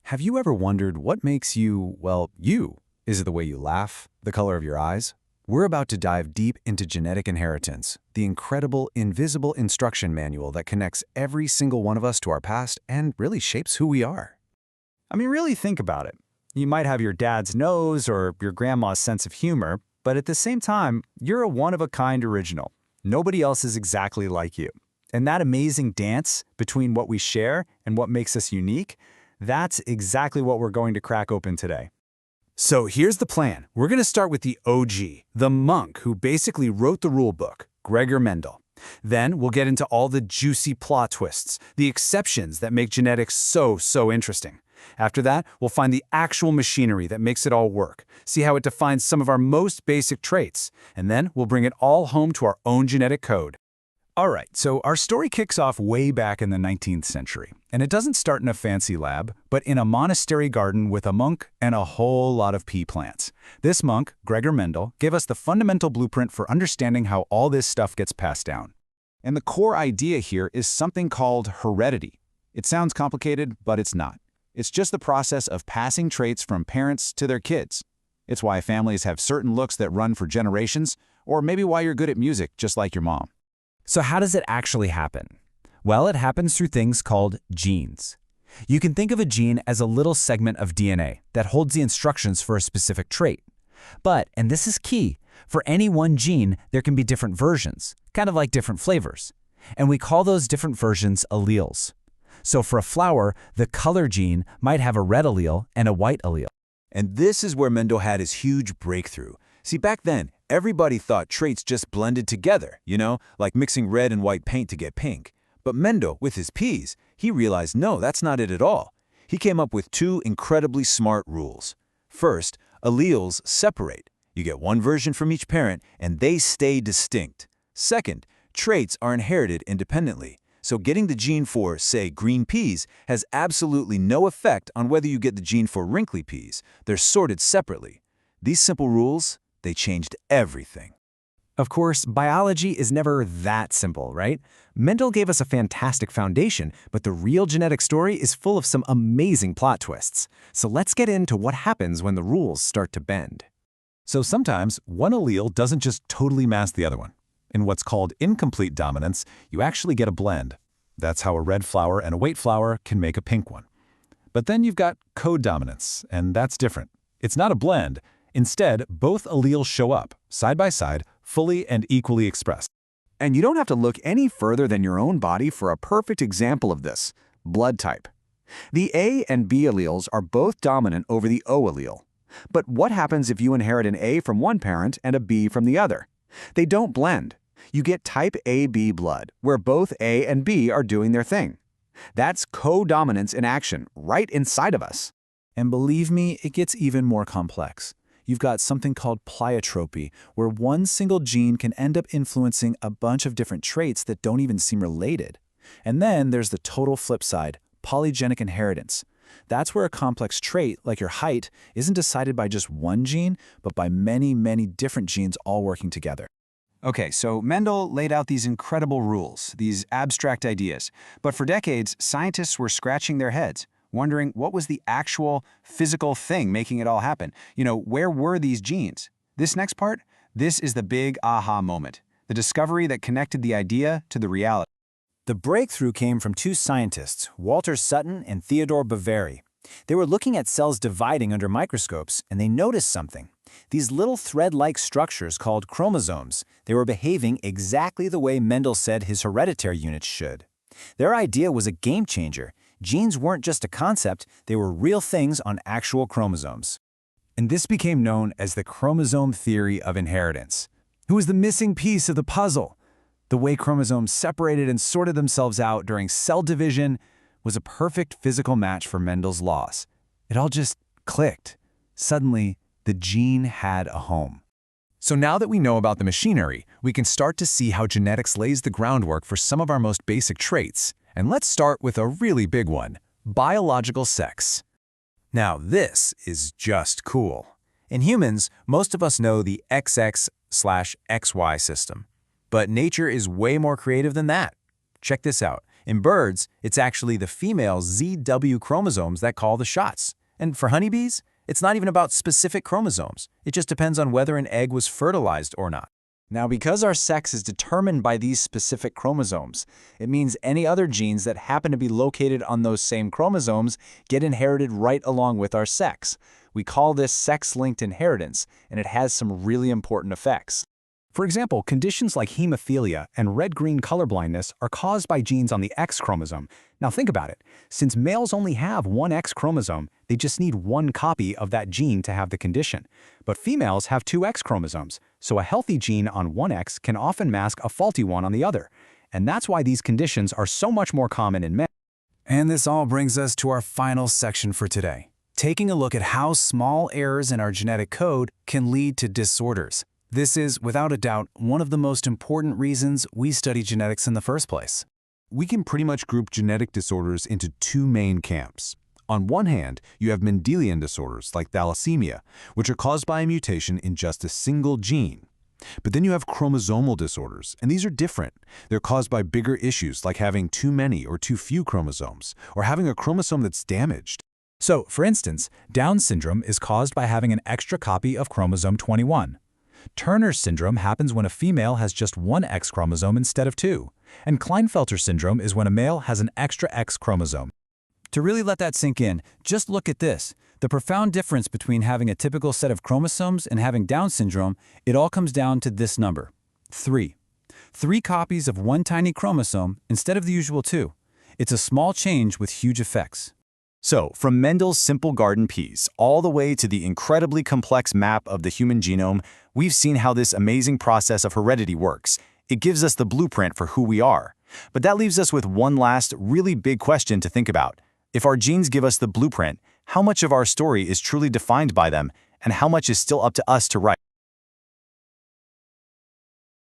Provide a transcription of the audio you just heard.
Have you ever wondered what makes you, well, you? Is it the way you laugh? The color of your eyes? We're about to dive deep into genetic inheritance, the incredible, invisible instruction manual that connects every single one of us to our past and really shapes who we are. I mean, really think about it. You might have your dad's nose or your grandma's sense of humor, but at the same time, you're a one-of-a-kind original. Nobody else is exactly like you. And that amazing dance between what we share and what makes us unique, that's exactly what we're going to crack open today. So here's the plan. We're going to start with the OG, the monk who basically wrote the rule book, Gregor Mendel. Then we'll get into all the juicy plot twists, the exceptions that make genetics so interesting. After that, we'll find the actual machinery that makes it all work, see how it defines some of our most basic traits, and then we'll bring it all home to our own genetic code. All right, so our story kicks off way back in the 19th century, and it doesn't start in a fancy lab, but in a monastery garden with a monk and a whole lot of pea plants. This monk, Gregor Mendel, gave us the fundamental blueprint for understanding how all this stuff gets passed down. And the core idea here is something called heredity. It sounds complicated, but it's not. It's just the process of passing traits from parents to their kids. It's why families have certain looks that run for generations, or maybe why you're good at music, just like your mom. So how does it actually happen? Well, it happens through things called genes. You can think of a gene as a little segment of DNA that holds the instructions for a specific trait. But, and this is key, for any one gene, there can be different versions, kind of like different flavors. And we call those different versions alleles. So for a flower, the color gene might have a red allele and a white allele. And this is where Mendel had his huge breakthrough. See, back then, everybody thought traits just blended together, like mixing red and white paint to get pink. But Mendel, with his peas, he realized no, that's not it at all. He came up with two incredibly smart rules. First, alleles separate. You get one version from each parent, and they stay distinct. Second, traits are inherited independently. So getting the gene for, say, green peas has absolutely no effect on whether you get the gene for wrinkly peas. They're sorted separately. These simple rules, they changed everything. Of course, biology is never that simple, right? Mendel gave us a fantastic foundation, but the real genetic story is full of some amazing plot twists. So let's get into what happens when the rules start to bend. So sometimes one allele doesn't just totally mask the other one. In what's called incomplete dominance, you actually get a blend. That's how a red flower and a white flower can make a pink one. But then you've got codominance, and that's different. It's not a blend. Instead, both alleles show up, side by side, fully and equally expressed. And you don't have to look any further than your own body for a perfect example of this: blood type. The A and B alleles are both dominant over the O allele. But what happens if you inherit an A from one parent and a B from the other? They don't blend. You get type AB blood, where both A and B are doing their thing. That's codominance in action, right inside of us. And believe me, it gets even more complex. You've got something called pleiotropy, where one single gene can end up influencing a bunch of different traits that don't even seem related. And then there's the total flip side, polygenic inheritance. That's where a complex trait, like your height, isn't decided by just one gene, but by many different genes all working together. Okay, so Mendel laid out these incredible rules, these abstract ideas. But for decades, scientists were scratching their heads, wondering what was the actual physical thing making it all happen. Where were these genes? This next part, this is the big aha moment, the discovery that connected the idea to the reality. The breakthrough came from two scientists, Walter Sutton and Theodore Baveri. They were looking at cells dividing under microscopes, and they noticed something. These little thread-like structures called chromosomes, they were behaving exactly the way Mendel said his hereditary units should. Their idea was a game changer. Genes weren't just a concept, they were real things on actual chromosomes. And this became known as the chromosome theory of inheritance. It was the missing piece of the puzzle. The way chromosomes separated and sorted themselves out during cell division was a perfect physical match for Mendel's laws. It all just clicked. Suddenly, the gene had a home. So now that we know about the machinery, we can start to see how genetics lays the groundwork for some of our most basic traits. And let's start with a really big one, biological sex. Now this is just cool. In humans, most of us know the XX/XY system. But nature is way more creative than that. Check this out. In birds, it's actually the female ZW chromosomes that call the shots. And for honeybees, it's not even about specific chromosomes. It just depends on whether an egg was fertilized or not. Now, because our sex is determined by these specific chromosomes, it means any other genes that happen to be located on those same chromosomes get inherited right along with our sex. We call this sex-linked inheritance, and it has some really important effects. For example, conditions like hemophilia and red-green colorblindness are caused by genes on the X chromosome. Now think about it. Since males only have one X chromosome, they just need one copy of that gene to have the condition. But females have two X chromosomes, so a healthy gene on one X can often mask a faulty one on the other. And that's why these conditions are so much more common in men. And this all brings us to our final section for today, taking a look at how small errors in our genetic code can lead to disorders. This is, without a doubt, one of the most important reasons we study genetics in the first place. We can pretty much group genetic disorders into two main camps. On one hand, you have Mendelian disorders like thalassemia, which are caused by a mutation in just a single gene. But then you have chromosomal disorders, and these are different. They're caused by bigger issues like having too many or too few chromosomes, or having a chromosome that's damaged. So, for instance, Down syndrome is caused by having an extra copy of chromosome 21. Turner syndrome happens when a female has just one X chromosome instead of two. And Klinefelter syndrome is when a male has an extra X chromosome. To really let that sink in, just look at this. The profound difference between having a typical set of chromosomes and having Down syndrome, it all comes down to this number, 3. 3 copies of one tiny chromosome instead of the usual 2. It's a small change with huge effects. So, from Mendel's simple garden peas all the way to the incredibly complex map of the human genome, we've seen how this amazing process of heredity works. It gives us the blueprint for who we are. But that leaves us with one last, really big question to think about. If our genes give us the blueprint, how much of our story is truly defined by them, and how much is still up to us to write?